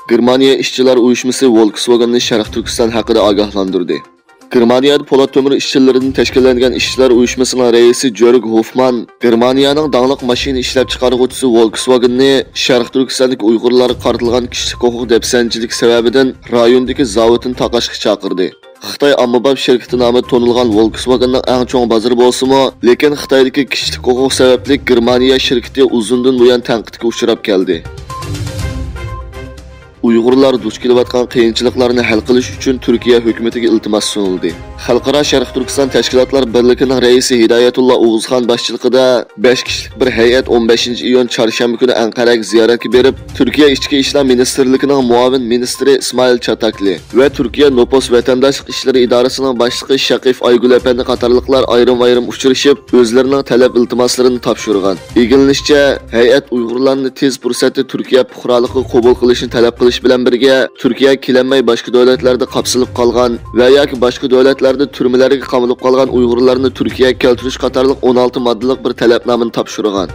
Germaniya ishchilar uyushmasi Volkswagen'ni Sharq Turkiston haqida ogohlantirdi. Germaniyada po'lat to'mir ishchilaridan tashkillangan ishchilar uyushmasining raisi Jörg Hofmann Germaniyaning danglik mashina ishlab chiqaruvchisi Volkswagen'ni Sharq Turkistondagi Uyg'urlarga qaratilgan kishilik huquq dafsanchilik sababidan rayondagi zavodini taqashga chaqirdi. Xitoy ommabop shirkati nomi tonilgan Volkswagen'ning eng chong bozori bo'lsa-mu, lekin Xitoydagi kishilik huquq sababli Germaniya shirkati uzundan buyon tanqidga uchrab keldi. Uyg'urlar duch kelayotgan qiyinchiliklarni hal qilish uchun Turkiya hukumatiga iltimos sunildi. Xalqaro Sharq Turkiston tashkilotlar birligining raisi Hidoyatulloh O'g'izxon boshchiligida 5 kishilik bir hay'at 15-iyun chorshanba kuni Anqaraga ziyoratga berib, Turkiya Ichki ishlar ministrligining muavin ministri Ismoil Chatakli va Turkiya Nopos vatandoshlik ishlari idorasining boshlig'i Shaqif Aygul apandi qatorliqlar ayrim-ayrim uchrashib, o'zlarining talab iltimoslarini topshirgan. Egilishicha, hay'at Uyg'urlarni tez fursatda Turkiya fuqaroligiga qabul qilishni talab qilish bilan birga Turkiya kelanmay boshqa davlatlarda qapsilib qolgan va yoki boshqa davlatlarda turmalarga qamalib qolgan Uyg'urlarni Turkiyaga keltirish qatorliq 16 moddalik bir talabnomani topshirgan.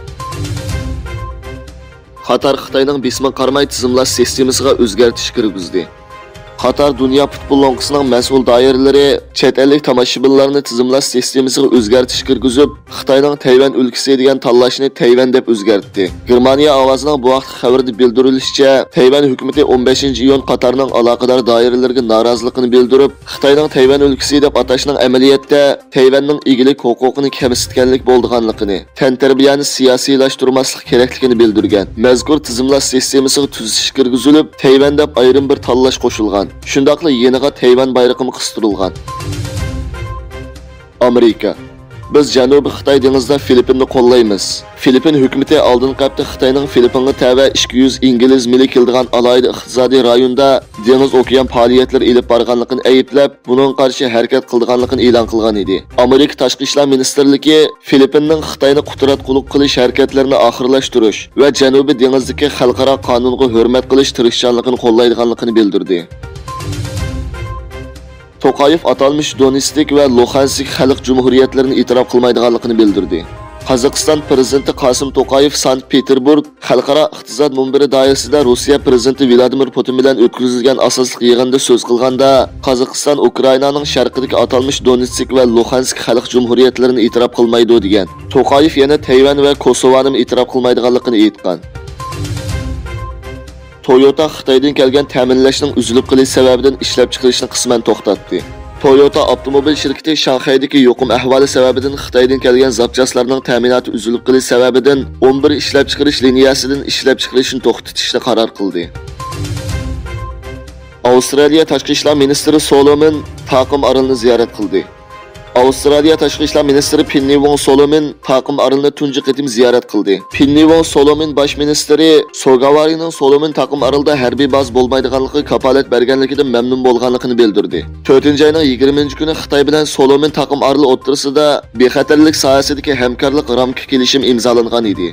Qatar Xitoyning bismiga qaramay tizimlash sistemasiga o'zgartirish kirgizdi. Qatar Dünya futbol lonkisining mas'ul doiralari chet ellik tomoshabinlarni tizimlash sistemasiga o'zgartirish kirgizib, Xitoyning Tayvan o'lkasi degan tanlashni Tayvan deb o'zgartdi. Germaniya ovozining bu vaqt xabarda bildirilishicha, Tayvan hukumatı 15-iyun Qatarning aloqador doiralariga noroziligini bildirib, Xitoyning Tayvan o'lkasi deb atashning amaliyotda Tayvanning egilik huquqini kamsitganlik bo'lganligini, tantarbiyani siyosiylashtirmaslik kerakligini bildirgan. Mazkur tizimlash sistemasiga tuzish kirgizilib, Tayvan deb ayrim bir tanlash qo'shilgan. Shundaqla yeniga Tayvan bayrog'i qistirilgan. Amerika: biz Janubiy Xitoy dengizida Filippinni qo'llaymiz. Filippin hukumati oldingi hafta Xitoyning Filippinga tava 200 ingliz mili keldigan alohida iqtisodiy rayonda dengiz okean faoliyatlari olib borganligini ayblab, buning qarshi harakat qilganligini e'lon qilgan edi. Amerika Tashqi ishlar ministrligi Filippinning Xitoyni qudratqulluq qilish harakatlarini oxirlashtirish va Janubiy dengizdagi xalqaro qonunga hurmat qilish tirishchanligini qo'llaydiganligini bildirdi. To'qayev atalmış Donetsk va Luhansk xalq jumhuriyatlarini e'tirof qilmaydiganligini bildirdi. Qozog'iston prezidenti Qosim To'qayev Sankt-Peterburg xalqaro iqtisod munbiri doirasida Rossiya prezidenti Vladimir Putin bilan o'tkazilgan asosli yig'inda so'z qilganda, Qozog'iston Ukrainaning sharqidagi atalmış Donetsk va Luhansk xalq jumhuriyatlarini e'tirof qilmaydi degan. To'qayev yana Tayvan va Kosovoni e'tirof qilmaydiganligini aytgan. Toyota Xitoydan kelgan ta'minlashning uzilib qolish sababidan ishlab chiqarishni qisman to'xtatdi. Toyota avtomobil shirkati Shanxaydagi yo'qim ahvoli sababidan Xitoydan kelgan zapchastlarning ta'minoti uzilib qolish sababidan 11 ishlab chiqarish liniyasidan ishlab chiqarishni to'xtatishni qaror qildi. Avstraliya tashqi ishlar ministri Solomon Taqim Orolni ziyorat qildi. Avstraliya tashqi ishlar ministri Penny Wong Solomon Taqim Orolni tunji qitim ziyorat qildi. Penny Wong Solomon bosh ministri Sogavarining Solomon Taqim Orolda harbiy baz bo'lmaydiganligi kafolat berganligidan mamnun bo'lganligini bildirdi. 4-oyning 20-kuni Xitoy bilan Solomon Taqim Oroli o'rtasida bexatarlik sohasidagi hamkorlik ramka kelishim imzolangan edi.